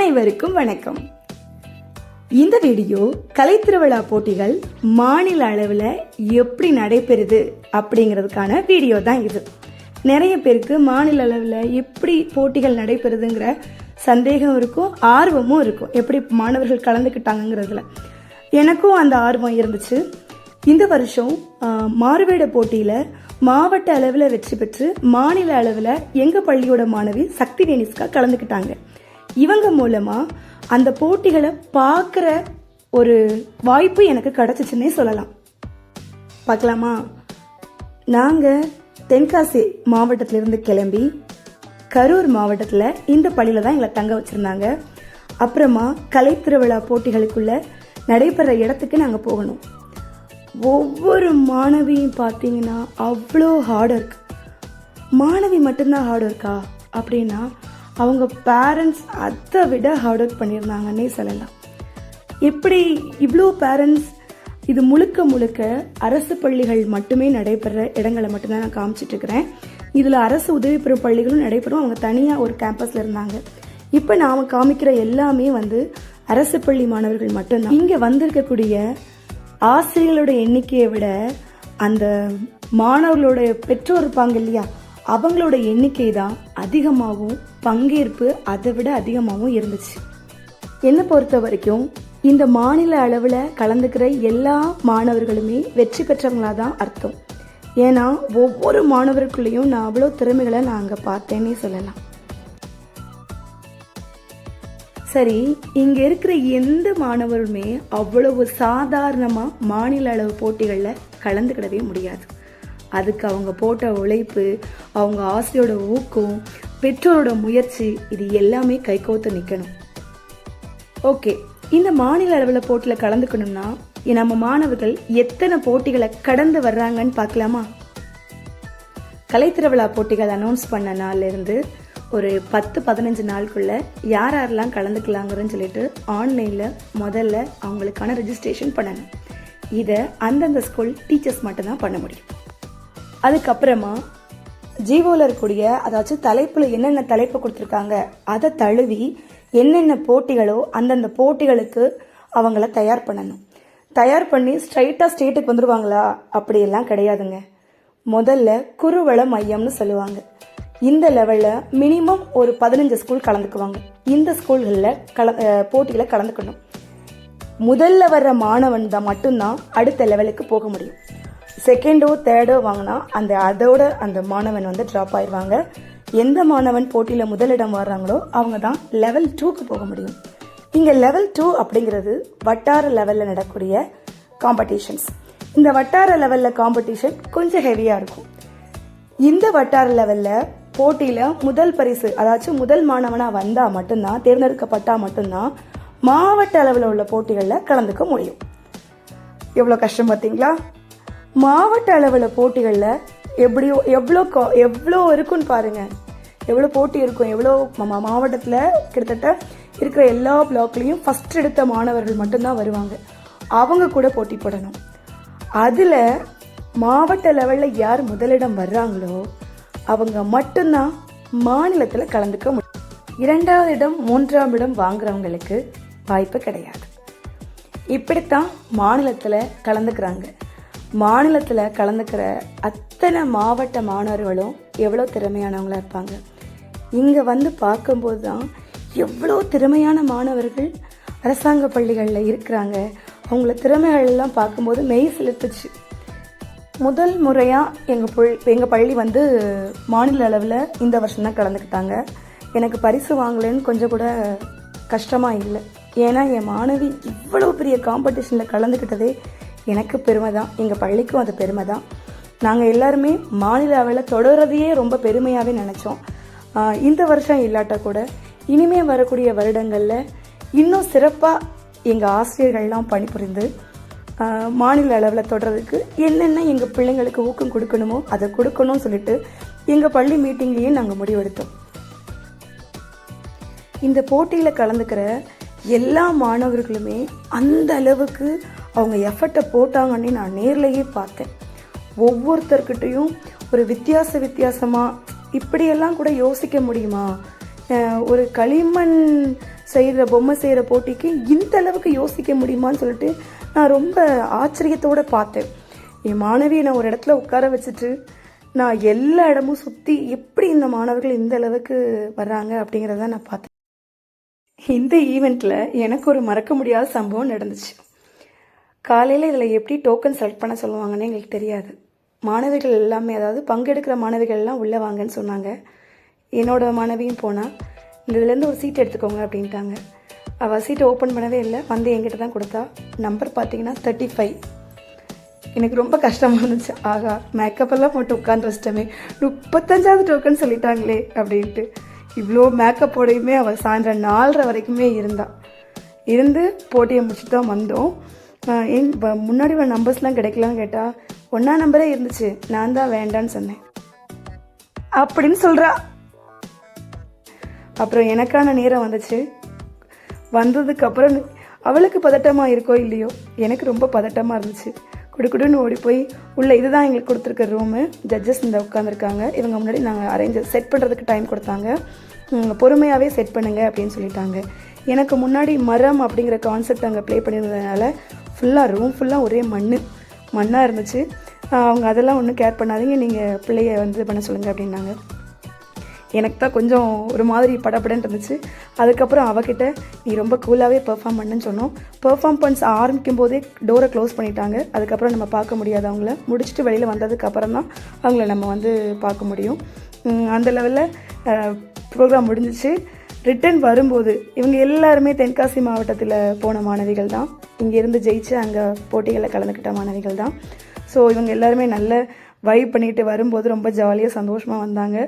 அனைவருக்கும் வணக்கம். இந்த வீடியோ கலைத்திருவிழா போட்டிகள் மாநில அளவில் எப்படி நடைபெறுது அப்படிங்கிறதுக்கான வீடியோ தான் இது. நிறைய பேருக்கு மாநில அளவில் எப்படி போட்டிகள் நடைபெறுதுங்கிற சந்தேகம் இருக்கும், ஆர்வமும் இருக்கும். எப்படி மாணவர்கள் கலந்துக்கிட்டாங்கிறதுல எனக்கும் அந்த ஆர்வம் இருந்துச்சு. இந்த வருஷம் மாறுவேட போட்டியில் மாவட்ட அளவில் வெற்றி பெற்று மாநில அளவில் எங்கள் பள்ளியோட மாணவி சக்தி டெனிஸ்கா கலந்துக்கிட்டாங்க. இவங்க மூலமா அந்த போட்டிகளை பார்க்குற ஒரு வாய்ப்பு எனக்கு கிடைச்சிச்சுன்னே சொல்லலாம். பார்க்கலாமா? நாங்கள் தென்காசி மாவட்டத்திலிருந்து கிளம்பி கரூர் மாவட்டத்தில் இந்த பள்ளியில் தான் எங்களை தங்க வச்சுருந்தாங்க. அப்புறமா கலைத்திருவிழா போட்டிகளுக்குள்ள நடைபெற இடத்துக்கு நாங்கள் போகணும். ஒவ்வொரு மாணவியும் பார்த்தீங்கன்னா அவ்வளோ ஹார்ட் ஒர்க். மாணவி மட்டும்தான் ஹார்ட் ஒர்க்கா அப்படின்னா அவங்க பேரண்ட்ஸ் அதை விட ஹார்ட் ஒர்க் பண்ணியிருந்தாங்கன்னே சொல்லலாம். எப்படி இவ்வளோ பேரண்ட்ஸ், இது முழுக்க முழுக்க அரசு பள்ளிகள் மட்டுமே நடைபெற இடங்களை மட்டும்தான் நான் காமிச்சிட்டு இருக்கிறேன். இதில் அரசு உதவி பெறும் பள்ளிகளும் நடைபெறும். அவங்க தனியாக ஒரு கேம்பஸில் இருந்தாங்க. இப்போ நாம் காமிக்கிற எல்லாமே அரசு பள்ளி மாணவர்கள் மட்டும்தான். இங்கே வந்திருக்கக்கூடிய ஆசிரியர்களோட எண்ணிக்கையை விட அந்த மாணவர்களோட பெற்றோர் இருப்பாங்க இல்லையா, அவங்களோட எண்ணிக்கை தான் அதிகமாகவும் பங்கேற்பு அதை விட அதிகமாகவும் இருந்துச்சு. என்னை பொறுத்த வரைக்கும் இந்த மாநில அளவில் கலந்துக்கிற எல்லா மாணவர்களுமே வெற்றி பெற்றவங்களா தான் அர்த்தம். ஏன்னா ஒவ்வொரு மாணவருக்குள்ளேயும் நான் அவ்வளோ திறமைகளை நான் அங்கே பார்த்தேன்னே சொல்லலாம். சரி, இங்கே இருக்கிற எந்த மாணவருமே அவ்வளவு சாதாரணமாக மாநில அளவு போட்டிகளில் கலந்துக்கிடவே முடியாது. அதுக்கு அவங்க போட்ட உழைப்பு, அவங்க ஆசையோட ஊக்கம், பெற்றோரோட முயற்சி, இது எல்லாமே கைகோத்து நிற்கணும். ஓகே, இந்த மாநில அளவில் போட்டியில் கலந்துக்கணும்னா நம்ம மாணவர்கள் எத்தனை போட்டிகளை கடந்து வர்றாங்கன்னு பார்க்கலாமா? கலைத்திருவிழா போட்டிகள் அனௌன்ஸ் பண்ண நாள்லேருந்து ஒரு 10-15 நாளுக்குள்ள யார் யாரெல்லாம் கலந்துக்கலாங்கிறன்னு சொல்லிட்டு ஆன்லைனில் முதல்ல அவங்களுக்கான ரெஜிஸ்ட்ரேஷன் பண்ணணும். இதை அந்தந்த ஸ்கூல் டீச்சர்ஸ் மட்டும்தான் பண்ண முடியும். அதுக்கப்புறமா ஜீவோவில் இருக்கக்கூடிய, அதாச்சும் தலைப்பில் என்னென்ன தலைப்பு கொடுத்துருக்காங்க அதை தழுவி என்னென்ன போட்டிகளோ அந்தந்த போட்டிகளுக்கு அவங்கள தயார் பண்ணணும். தயார் பண்ணி ஸ்ட்ரைட்டாக ஸ்டேட்டுக்கு வந்துடுவாங்களா? அப்படியெல்லாம் கிடையாதுங்க. முதல்ல குறுவள மையம்னு சொல்லுவாங்க. இந்த லெவலில் மினிமம் ஒரு 15 ஸ்கூல் கலந்துக்குவாங்க. இந்த ஸ்கூல்களில் போட்டியில் கலந்துக்கணும். முதல்ல வர்ற மாணவன் தான் மட்டும்தான் அடுத்த லெவலுக்கு போக முடியும். செகண்டோ தேர்டோ வாங்கினா அதோட அந்த மாணவன் ட்ராப் ஆயிடுவாங்க. எந்த மாணவன் போட்டியில் முதலிடம் வர்றாங்களோ அவங்க தான் லெவல் 2க்கு போக முடியும். இங்கே லெவல் 2 அப்படிங்கிறது வட்டார லெவலில் நடக்கக்கூடிய காம்படிஷன்ஸ். இந்த வட்டார லெவலில் காம்படிஷன் கொஞ்சம் ஹெவியாக இருக்கும். இந்த வட்டார லெவலில் போட்டியில் முதல் பரிசு, அதாச்சும் முதல் மாணவனாக வந்தால் மட்டும்தான், தேர்ந்தெடுக்கப்பட்டால் மட்டும்தான் மாவட்ட அளவில் உள்ள போட்டிகளில் கலந்துக்க முடியும். எவ்வளோ கஷ்டம் பார்த்தீங்களா? மாவட்ட அளவில் போட்டிகளில் எவ்வளோ இருக்குன்னு பாருங்க. எவ்வளோ போட்டி இருக்கும், எவ்வளோ மாவட்டத்தில் கிட்டத்தட்ட இருக்கிற எல்லா பிளாக்லையும் ஃபர்ஸ்ட் எடுத்த மாணவர்கள் மட்டும்தான் வருவாங்க. அவங்க கூட போட்டி போடணும். அதில் மாவட்ட லெவலில் யார் முதலிடம் வர்றாங்களோ அவங்க மட்டும்தான் மாநிலத்தில் கலந்துக்க முடியும். 2வது இடம் 3ஆம் இடம் வாங்குறவங்களுக்கு வாய்ப்பு கிடையாது. இப்படித்தான் மாநிலத்தில் கலந்துக்கிறாங்க. மாநிலத்தில் கலந்துக்கிற அத்தனை மாவட்ட மாணவர்களும் எவ்வளோ திறமையானவங்களா இருப்பாங்க. இங்கே பார்க்கும்போது தான் எவ்வளோ திறமையான மாணவர்கள் அரசாங்க பள்ளிகளில் இருக்கிறாங்க. அவங்கள திறமைகள் எல்லாம் பார்க்கும்போது மெய் சிலிர்த்துச்சு. முதல் முறையாக எங்கள் பள்ளி மாநில அளவில் இந்த வருஷம் தான் கலந்துக்கிட்டாங்க. எனக்கு பரிசு வாங்கலன்னு கொஞ்சம் கூட கஷ்டமாக இல்லை. ஏன்னா என் மாணவி இவ்வளோ பெரிய காம்படிஷனில் கலந்துக்கிட்டதே எனக்கு பெருமை தான், எங்கள் பள்ளிக்கும் அது பெருமை தான். நாங்கள் எல்லாருமே மாநில அளவில் தொடர்றதையே ரொம்ப பெருமையாகவே நினச்சோம். இந்த வருஷம் இல்லாட்டா கூட இனிமே வரக்கூடிய வருடங்களில் இன்னும் சிறப்பாக எங்கள் ஆசிரியர்கள்லாம் பணிபுரிந்து மாநில அளவில் தொடர்றதுக்கு என்னென்ன எங்கள் பிள்ளைங்களுக்கு ஊக்கம் கொடுக்கணுமோ அதை கொடுக்கணும்னு சொல்லிட்டு எங்கள் பள்ளி மீட்டிங்லேயே நாங்கள் முடிவெடுத்தோம். இந்த போட்டியில் கலந்துக்கிற எல்லா மாணவர்களுமே அந்த அளவுக்கு அவங்க எஃபர்ட்டை போட்டாங்கன்னு நான் நேர்லேயே பார்த்தேன். ஒவ்வொருத்தர்கிட்டையும் ஒரு வித்தியாசமாக இப்படியெல்லாம் கூட யோசிக்க முடியுமா, ஒரு களிமண் செய்கிற பொம்மை செய்கிற போட்டிக்கு இந்த அளவுக்கு யோசிக்க முடியுமான்னு சொல்லிட்டு நான் ரொம்ப ஆச்சரியத்தோடு பார்த்தேன். என் மாணவியை நான் ஒரு இடத்துல உட்கார வச்சுட்டு நான் எல்லா இடமும் சுற்றி எப்படி இந்த மாணவர்கள் இந்த அளவுக்கு வர்றாங்க அப்படிங்கிறத நான் பார்த்தேன். இந்த ஈவெண்ட்டில் எனக்கு ஒரு மறக்க முடியாத சம்பவம் நடந்துச்சு. காலையில் இதில் எப்படி டோக்கன் செலக்ட் பண்ண சொல்லுவாங்கன்னு எங்களுக்கு தெரியாது. மாணவிகள் எல்லாமே, அதாவது பங்கெடுக்கிற மாணவிகள் எல்லாம் உள்ளே வாங்கன்னு சொன்னாங்க. என்னோட மாணவியும் போனால் இதுலேருந்து ஒரு சீட் எடுத்துக்கோங்க அப்படின்ட்டாங்க. அவள் சீட்டை ஓப்பன் பண்ணவே இல்லை, வந்து என்கிட்ட தான் கொடுத்தா. நம்பர் பார்த்தீங்கன்னா 35. எனக்கு ரொம்ப கஷ்டமாக இருந்துச்சு. ஆகா, மேக்கப்பெல்லாம் போட்டு உட்காந்து வச்சிட்டோமே, 35வது டோக்கன் சொல்லிட்டாங்களே அப்படின்ட்டு. இவ்வளோ மேக்கப்போடையுமே அவள் சாயந்தரம் 4:30 வரைக்குமே இருந்து போட்டியை முடிச்சுட்டு தான் வந்தோம். முன்னாடி உள்ள நம்பர்ஸ்லாம் கிடைக்கலான்னு கேட்டால் 1ஆம் நம்பரே இருந்துச்சு, நான் தான் வேண்டான்னு சொன்னேன் அப்படின்னு சொல்கிறா. அப்புறம் எனக்கான நேரம் வந்துச்சு. வந்ததுக்கப்புறம் அவளுக்கு பதட்டமாக இருக்கோ இல்லையோ, எனக்கு ரொம்ப பதட்டமாக இருந்துச்சு. குடுக்குடுன்னு ஓடி போய் உள்ளே, இதுதான் எங்களுக்கு கொடுத்துருக்க ரூமு, ஜட்ஜஸ் இந்த உட்காந்துருக்காங்க, இவங்க முன்னாடி நாங்கள் செட் பண்ணுறதுக்கு டைம் கொடுத்தாங்க, பொறுமையாகவே செட் பண்ணுங்க அப்படின்னு சொல்லிட்டாங்க. எனக்கு முன்னாடி மரம் அப்படிங்கிற கான்செப்ட் அங்கே ப்ளே பண்ணியிருந்ததுனால ரூம் ஃபுல்லாக ஒரே மண்ணாக இருந்துச்சு. அவங்க அதெல்லாம் ஒன்றும் கேர் பண்ணாதீங்க, நீங்கள் பிள்ளைய வந்து பண்ண சொல்லுங்கள் அப்படின்னாங்க. எனக்கு தான் கொஞ்சம் ஒரு மாதிரி படப்படன்னு இருந்துச்சு. அதுக்கப்புறம் அவகிட்ட நீ ரொம்ப கூலாகவே பெர்ஃபார்ம் பண்ணுன்னு சொன்னோம். பெர்ஃபார்ம் பண்ண ஆரம்பிக்கும் போதே டோரை க்ளோஸ் பண்ணிட்டாங்க. அதுக்கப்புறம் நம்ம பார்க்க முடியாது அவங்கள. முடிச்சுட்டு வெளியில் வந்ததுக்கப்புறம் தான் அவங்கள நம்ம வந்து பார்க்க முடியும். அந்த லெவலில் ப்ரோக்ராம் முடிஞ்சிச்சு. ரிட்டன் வரும்போது இவங்க எல்லாருமே தென்காசி மாவட்டத்தில் போன மாணவிகள் தான், இங்கேருந்து ஜெயிச்சு அங்கே போட்டிகளில் கலந்துக்கிட்ட மாணவிகள் தான். ஸோ இவங்க எல்லாருமே நல்ல வைப் பண்ணிட்டு வரும்போது ரொம்ப ஜாலியாக சந்தோஷமாக வந்தாங்க.